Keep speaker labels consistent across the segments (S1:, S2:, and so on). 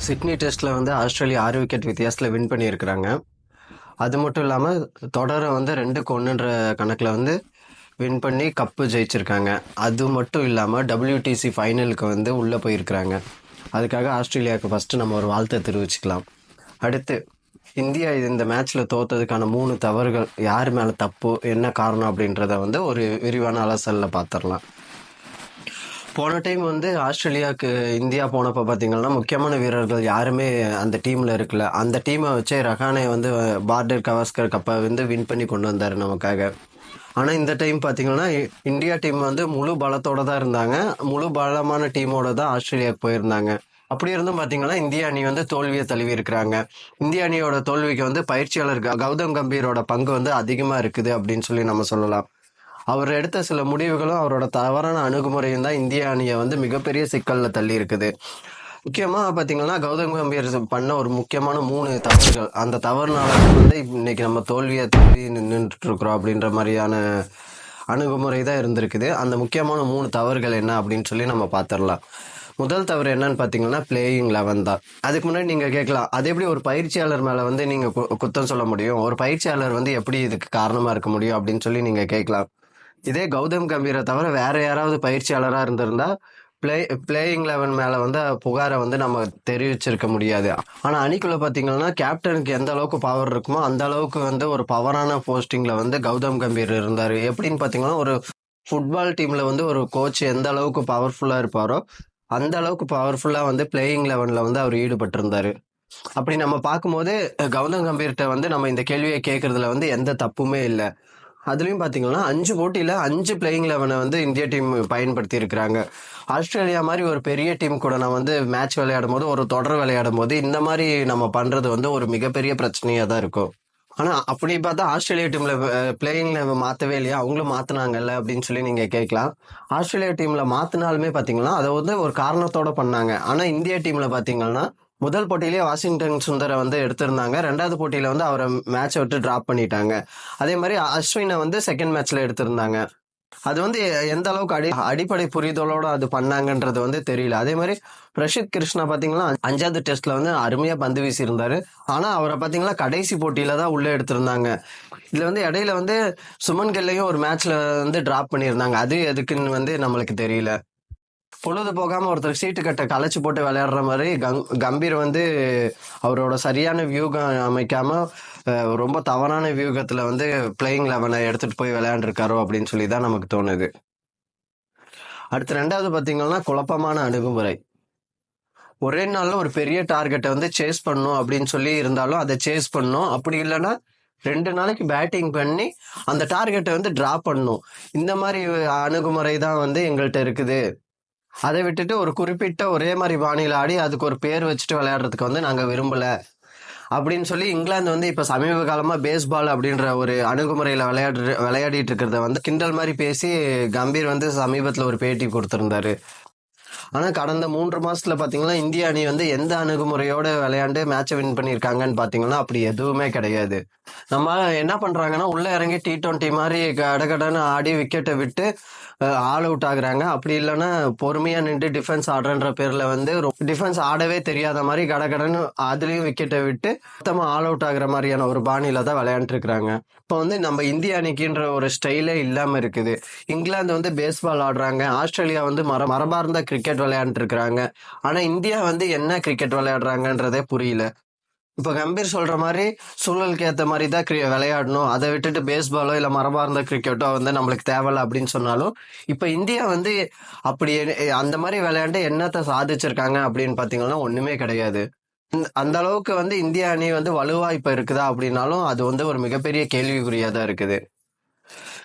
S1: Sydney டெஸ்ட்டில் வந்து Australia 6 wicket வித்தியாசத்தில் வின் பண்ணியிருக்கிறாங்க. அது மட்டும் இல்லாமல் தொடரை வந்து 2-1ன்ற கணக்கில் வந்து வின் பண்ணி கப்பு ஜெயிச்சிருக்காங்க. அது மட்டும் இல்லாமல் WTC ஃபைனலுக்கு வந்து உள்ளே போயிருக்கிறாங்க. அதுக்காக ஆஸ்திரேலியாவுக்கு ஃபஸ்ட்டு நம்ம ஒரு வாழ்த்தை தெரிவிச்சுக்கலாம். அடுத்து இந்தியா இந்த மேட்ச்சில் தோத்ததுக்கான 3 தவறுகள் யார் மேலே தப்பு, என்ன காரணம் அப்படின்றத வந்து ஒரு விரிவான அலசலில் பார்த்துடலாம். போன டைம் வந்து ஆஸ்திரேலியாவுக்கு இந்தியா போனப்போ பார்த்தீங்கன்னா முக்கியமான வீரர்கள் யாருமே அந்த டீமில் இருக்கல. அந்த டீமை வச்சே ரஹானே வந்து பார்டர் கவாஸ்கர் கப்பை வந்து வின் பண்ணி கொண்டு வந்தார் நமக்காக. ஆனால் இந்த டைம் பார்த்தீங்கன்னா இந்தியா டீம் வந்து முழு பலத்தோடு தான் இருந்தாங்க. முழு பலமான டீமோட தான் ஆஸ்திரேலியாவுக்கு போயிருந்தாங்க. அப்படி இருந்தும் பார்த்தீங்கன்னா இந்திய அணி வந்து தோல்வியை தழுவி இருக்கிறாங்க. இந்திய அணியோட தோல்விக்கு வந்து பயிற்சியாளர் கௌதம் கம்பீரோட பங்கு வந்து அதிகமாக இருக்குது அப்படின்னு சொல்லி நம்ம சொல்லலாம். அவர் எடுத்த சில முடிவுகளும் அவரோட தவறான அணுகுமுறையும் தான் இந்திய அணியை வந்து மிகப்பெரிய சிக்கலில் தள்ளி இருக்குது. முக்கியமாக பார்த்தீங்கன்னா கௌதம் கம்பீர் பண்ண ஒரு முக்கியமான 3 தவறுகள், அந்த தவறுனால வந்து இன்னைக்கு நம்ம தோல்வியை நின்றுட்டு இருக்கிறோம் அப்படின்ற மாதிரியான அணுகுமுறை தான் இருந்திருக்குது. அந்த முக்கியமான 3 தவறுகள் என்ன அப்படின்னு சொல்லி நம்ம பார்த்துடலாம். முதல் தவறு என்னன்னு பார்த்தீங்கன்னா பிளேயிங் 11 தான். அதுக்கு முன்னாடி நீங்கள் கேட்கலாம், அது எப்படி ஒரு பயிற்சியாளர் மேலே வந்து நீங்கள் குத்தம் சொல்ல முடியும், ஒரு பயிற்சியாளர் வந்து எப்படி இதுக்கு காரணமாக இருக்க முடியும் அப்படின்னு சொல்லி நீங்கள் கேட்கலாம். இதே கௌதம் கம்பீரை தவிர வேற யாராவது பயிற்சியாளராக இருந்திருந்தா பிளேயிங் 11 மேலே வந்து புகாரை வந்து நம்ம தெரிவிச்சிருக்க முடியாது. ஆனால் அணிக்குள்ள பார்த்தீங்கன்னா கேப்டனுக்கு எந்த அளவுக்கு பவர் இருக்குமோ அந்த அளவுக்கு வந்து ஒரு பவரான போஸ்டிங்கில் வந்து கௌதம் கம்பீர் இருந்தார். எப்படின்னு பார்த்தீங்கன்னா ஒரு ஃபுட்பால் டீமில் வந்து ஒரு கோச் எந்த அளவுக்கு பவர்ஃபுல்லாக இருப்பாரோ அந்த அளவுக்கு பவர்ஃபுல்லாக வந்து பிளேயிங் 11ல் வந்து அவர் ஈடுபட்டிருந்தார். அப்படி நம்ம பார்க்கும்போது கௌதம் கம்பீர்கிட்ட வந்து நம்ம இந்த கேள்வியை கேட்கறதுல வந்து எந்த தப்புமே இல்லை. அதுலேயும் பார்த்தீங்கன்னா 5 போட்டியில் 5 பிளேயிங் 11 வந்து இந்திய டீம் பயன்படுத்தி இருக்கிறாங்க. ஆஸ்திரேலியா மாதிரி ஒரு பெரிய டீம் கூட நான் வந்து மேட்ச் விளையாடும் போது, ஒரு தொடர் விளையாடும் போது இந்த மாதிரி நம்ம பண்ணுறது வந்து ஒரு மிகப்பெரிய பிரச்சனையாக தான் இருக்கும். ஆனால் அப்படி பார்த்தா ஆஸ்திரேலியா டீமில் பிளேயிங் 11 மாற்றவே இல்லையா, அவங்களும் மாற்றினாங்கல்ல அப்படின்னு சொல்லி நீங்கள் கேட்கலாம். ஆஸ்திரேலியா டீமில் மாற்றினாலுமே பார்த்தீங்கன்னா அதை வந்து ஒரு காரணத்தோடு பண்ணாங்க. ஆனால் இந்திய டீமில் பார்த்தீங்கன்னா முதல் போட்டியிலேயே வாஷிங்டன் சுந்தரை வந்து எடுத்திருந்தாங்க. 2வது போட்டியில் வந்து அவரை மேட்சை விட்டு ட்ராப் பண்ணிட்டாங்க. அதே மாதிரி அஸ்வினை வந்து செகண்ட் மேட்ச்ல எடுத்திருந்தாங்க. அது வந்து எந்த அளவுக்கு அடிப்படை புரிதலோட அது பண்ணாங்கன்றது வந்து தெரியல. அதே மாதிரி பிரசித் கிருஷ்ணா பார்த்தீங்கன்னா 5வது டெஸ்ட்ல வந்து அருமையாக பந்து வீசி இருந்தாரு. ஆனால் அவரை பார்த்தீங்கன்னா கடைசி போட்டியில தான் உள்ளே எடுத்திருந்தாங்க. இதுல வந்து இடையில வந்து சுமன் கில்லையும் ஒரு மேட்ச்ல வந்து ட்ராப் பண்ணியிருந்தாங்க. அது எதுக்குன்னு வந்து நம்மளுக்கு தெரியல. பொழுது போகாம ஒருத்தர் சீட்டு கட்டை களைச்சு போட்டு விளையாடுற மாதிரி கம்பீர் வந்து அவரோட சரியான வியூகம் அமைக்காம ரொம்ப தவறான வியூகத்துல வந்து பிளேயிங் 11 எடுத்துட்டு போய் விளையாண்டுருக்காரோ அப்படின்னு சொல்லி தான் நமக்கு தோணுது. அடுத்து 2வது பார்த்தீங்கன்னா குழப்பமான அணுகுமுறை. ஒரே நாள்ல ஒரு பெரிய டார்கெட்டை வந்து சேஸ் பண்ணும் அப்படின்னு சொல்லி இருந்தாலும் அதை சேஸ் பண்ணும். அப்படி இல்லைன்னா 2 நாளைக்கு பேட்டிங் பண்ணி அந்த டார்கெட்டை வந்து டிராப் பண்ணும். இந்த மாதிரி அணுகுமுறை தான் வந்து எங்கள்கிட்ட இருக்குது. அதை விட்டுட்டு ஒரு குறிப்பிட்ட ஒரே மாதிரி பாணியில் ஆடி அதுக்கு ஒரு பேர் வச்சுட்டு விளையாடுறதுக்கு வந்து நாங்கள் விரும்பலை அப்படின்னு சொல்லி இங்கிலாந்து வந்து இப்போ சமீப காலமாக பேஸ்பால் அப்படின்ற ஒரு அணுகுமுறையில் விளையாடிட்டு இருக்கிறத வந்து கிண்டல் மாதிரி பேசி கம்பீர் வந்து சமீபத்தில் ஒரு பேட்டி கொடுத்துருந்தாரு. ஆனால் கடந்த 3 மாசத்துல பார்த்தீங்கன்னா இந்திய அணி வந்து எந்த அணுகுமுறையோட விளையாண்டு மேட்சை வின் பண்ணியிருக்காங்கன்னு பார்த்தீங்கன்னா அப்படி எதுவுமே கிடையாது. நம்ம என்ன பண்றாங்கன்னா உள்ள இறங்கி T20 மாதிரி கடகடன்னு ஆடி விக்கெட்டை விட்டு ஆல் அவுட் ஆகுறாங்க. அப்படி இல்லைன்னா பொறுமையா நின்று டிஃபென்ஸ் ஆடுறன்ற பேர்ல வந்து டிஃபென்ஸ் ஆடவே தெரியாத மாதிரி கடகடன்னு அதுலயும் விக்கெட்டை விட்டு மொத்தமா ஆல் அவுட் ஆகுற மாதிரியான ஒரு பாணியில தான் விளையாண்டு இருக்கிறாங்க. இப்போ வந்து நம்ம இந்திய அணிக்குன்ற ஒரு ஸ்டைலே இல்லாம இருக்குது. இங்கிலாந்து வந்து பேஸ்பால் ஆடுறாங்க, ஆஸ்திரேலியா வந்து மரபார்ந்த கிரிக்கெட் விளையாண்டு இருக்கிறாங்க. ஆனா இந்தியா வந்து என்ன கிரிக்கெட் விளையாடுறாங்கன்றதே புரியல. இப்போ கம்பீர் சொல்ற மாதிரி சூழலுக்கு ஏற்ற மாதிரி தான் விளையாடணும், அதை விட்டுட்டு பேஸ்பாலோ இல்லை மரபார்ந்த கிரிக்கெட்டோ வந்து நம்மளுக்கு தேவையில்ல அப்படின்னு சொன்னாலும் இப்போ இந்தியா வந்து அப்படி அந்த மாதிரி விளையாண்டு என்னத்தை சாதிச்சிருக்காங்க அப்படின்னு பார்த்தீங்கன்னா ஒண்ணுமே கிடையாது. அந்த அளவுக்கு வந்து இந்திய அணி வந்து வலுவா இப்ப இருக்குதா அப்படின்னாலும் அது வந்து ஒரு மிகப்பெரிய கேள்விக்குறியா தான் இருக்குது.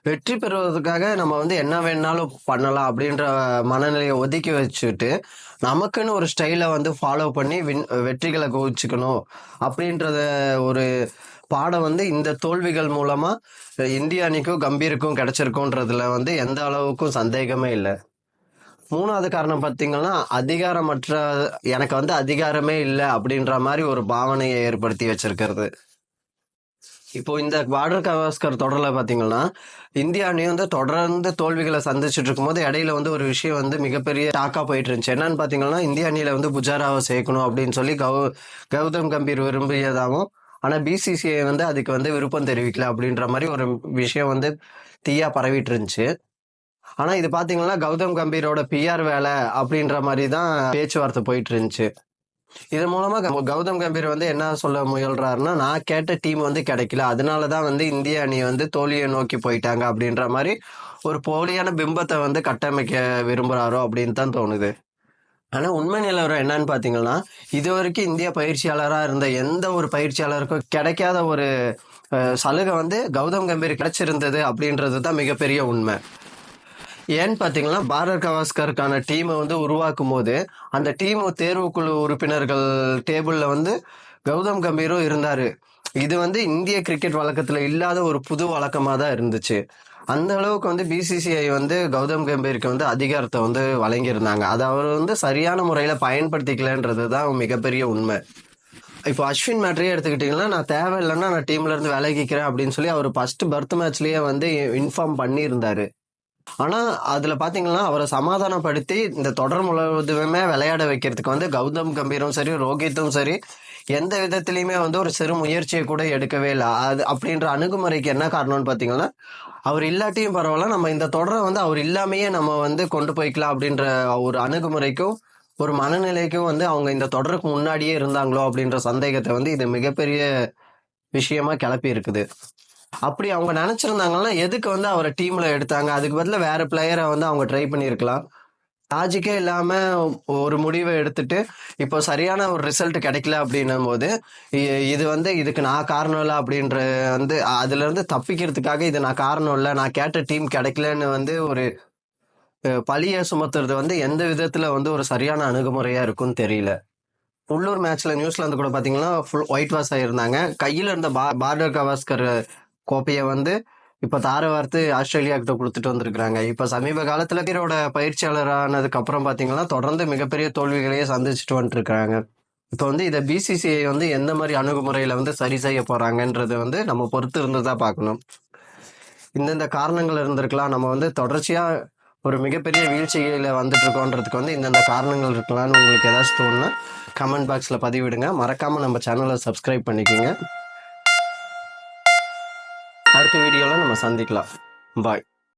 S1: வெற்றி பெறுவதற்காக நம்ம வந்து என்ன வேணாலும் பண்ணலாம் அப்படின்ற மனநிலையை ஒதுக்கி வச்சுட்டு நமக்குன்னு ஒரு ஸ்டைலை வந்து ஃபாலோ பண்ணி வெற்றிகளை குவிச்சுக்கணும் அப்படின்றத ஒரு பாடம் வந்து இந்த தோல்விகள் மூலமா இந்திய அணிக்கும் கம்பீருக்கும் கிடைச்சிருக்கும்ன்றதுல வந்து எந்த அளவுக்கும் சந்தேகமே இல்லை. 3வது காரணம் பார்த்தீங்கன்னா அதிகாரமற்ற, எனக்கு வந்து அதிகாரமே இல்லை அப்படின்ற மாதிரி ஒரு பாவனையை ஏற்படுத்தி வச்சிருக்கிறது. இப்போ இந்த பார்டர் கவாஸ்கர் தொடர்ல பார்த்தீங்கன்னா, இந்திய அணி வந்து தொடர்ந்து தோல்விகள சந்திச்சுட்டு இருக்கும்போது, இடையில வந்து ஒரு விஷயம் வந்து மிகப்பெரிய டாக்கா போயிட்டு இருந்துச்சு. என்னன்னு பார்த்தீங்கன்னா, இந்திய அணியில வந்து புஜாராவ சேர்க்கணும் அப்படின்னு சொல்லி கௌதம் கம்பீர் விரும்பியதாவும், ஆனா பிசிசிஐ வந்து அதுக்கு வந்து விருப்பம் தெரிவிக்கல அப்படின்ற மாரி ஒரு விஷயம் வந்து தீயா பரவிட்டு இருந்துச்சு. ஆனா இது பார்த்தீங்கன்னா, கௌதம் கம்பீரோட பிஆர் வேலை அப்படின்ற மாரி தான் பேச்சுவார்த்தை போயிட்டு இருந்துச்சு. இதன் மூலமா கௌதம் கம்பீர் வந்து என்ன சொல்ல முயல்றாருன்னா, நான் கேட்ட டீம் வந்து கிடைக்கல. அதனால தான் வந்து இந்திய அணி வந்து தோல்வியை நோக்கி போயிட்டாங்க அப்படின்ற மாரி ஒரு போலியான பிம்பத்த வந்து கட்டமைக்க விரும்புறாரோ அப்படின்னு தான் தோணுது. ஆனா உண்மை நிலவரம் என்னன்னு பார்த்தீங்கன்னா, இதுவரைக்கும் இந்திய பயிற்சியாளரா இருந்த எந்த ஒரு பயிற்சியாளருக்கும் கிடைக்காத ஒரு சலுகை வந்து கௌதம் கம்பீர் கிடைச்சிருந்தது அப்படின்றது தான் மிகப்பெரிய உண்மை. ஏன்னு பார்த்தீங்கன்னா, பாரர் கவாஸ்கருக்கான டீமை வந்து உருவாக்கும் போது, அந்த டீம் தேர்வுக்குழு உறுப்பினர்கள் டேபிள்ல வந்து கௌதம் கம்பீரும் இருந்தாரு. இது வந்து இந்திய கிரிக்கெட் வழக்கத்துல இல்லாத ஒரு புது வழக்கமா தான் இருந்துச்சு. அந்த அளவுக்கு வந்து பிசிசிஐ வந்து கௌதம் கம்பீருக்கு வந்து அதிகாரத்தை வந்து வழங்கியிருந்தாங்க. அதை அவர் வந்து சரியான முறையில பயன்படுத்திக்கலன்றது தான் மிகப்பெரிய உண்மை. இப்போ அஸ்வின் மேட்டரே எடுத்துக்கிட்டீங்கன்னா, நான் தேவையில்லைன்னா நான் டீம்ல இருந்து விலகிக்கிறேன் அப்படின்னு சொல்லி அவர் ஃபர்ஸ்ட் பர்த் மேட்ச்லயே வந்து இன்ஃபார்ம் பண்ணியிருந்தாரு. ஆனா, அதுல பாத்தீங்கன்னா, அவர சமாதானப்படுத்தி, இந்த தொடர் முழுவதுமே விளையாட வைக்கிறதுக்கு வந்து கௌதம் கம்பீரும் சரி, ரோஹித்தும் சரி, எந்த விதத்திலயுமே வந்து ஒரு சிறு முயற்சிய கூட எடுக்கவே இல்ல. அது அப்படின்ற அணுகுமுறைக்கு என்ன காரணம்னு பாத்தீங்கன்னா, அவர் இல்லாட்டியும் பரவால்ல, நம்ம இந்த தொடர வந்து அவர் இல்லாமயே நம்ம வந்து கொண்டு போய்க்கலாம் அப்படின்ற ஒரு அணுகுமுறைக்கும், ஒரு மனநிலைக்கும் வந்து அவங்க இந்த தொடருக்கு முன்னாடியே இருந்தாங்களோ அப்படின்ற சந்தேகத்த வந்து இது மிகப்பெரிய விஷயமா கிளப்பி இருக்குது. அப்படி அவங்க நினைச்சிருந்தாங்கன்னா, எதுக்கு வந்து அவர டீம்ல எடுத்தாங்க? அதுக்கு பதிலா வேற பிளேயர வந்து அவங்க ட்ரை பண்ணியிருக்கலாம். லாஜிக்கே இல்லாம ஒரு முடிவ எடுத்துட்டு, இப்போ சரியான ஒரு ரிசல்ட் கிடைக்கல அப்படின்னும்போது, இ இது வந்து இதுக்கு நான் காரணம் இல்ல அப்படின்ற வந்து அதிலிருந்து தப்பிக்கிறதுக்காக இது நான் காரணம் இல்ல, நான் கேட்ட டீம் கிடைக்கலன்னு வந்து ஒரு பழிய சுமத்துறது வந்து எந்த விதத்துல வந்து ஒரு சரியான அணுகுமுறையா இருக்கும்னு தெரியல. உள்ளூர் மேட்ச்ல நியூசிலாந்து கூட பாத்தீங்கன்னா, ஃபுல் ஒயிட் வாஷ் ஆயிருந்தாங்க. கையில இருந்த பார்டர் கவாஸ்கர் கோப்பைய வந்து இப்ப தார வார்த்து ஆஸ்திரேலியா கிட்ட குடுத்துட்டு வந்திருக்காங்க. இப்ப சமீப காலத்துல இவரோட பயிற்சியாளர் ஆனதுக்கு அப்புறம் பாத்தீங்கன்னா, தொடர்ந்து மிகப்பெரிய தோல்விகளையே சந்திச்சுட்டு வந்துட்டுருக்காங்க. இப்ப வந்து இத பிசிசிஐ வந்து எந்த மாரி அணுகுமுறையில வந்து சரி செய்ய போறாங்கன்றத வந்து நம்ம பொறுத்து இருந்து தான் பார்க்கணும். இந்தந்த காரணங்கள் இருந்திருக்கலாம். நம்ம வந்து தொடர்ச்சியா ஒரு மிகப்பெரிய வீழ்ச்சியில வந்துட்டு இருக்கோன்றதுக்கு வந்து இந்தந்த காரணங்கள் இருக்கலாம்னு உங்களுக்கு ஏதாச்சும் தோணுனா, கமெண்ட் பாக்ஸ்ல பதிவிடுங்க. மறக்காம நம்ம சேனல சப்ஸ்கிரைப் பண்ணிக்கங்க. அடுத்த வீடியோல நம்ம சந்திக்கலாம். பாய்.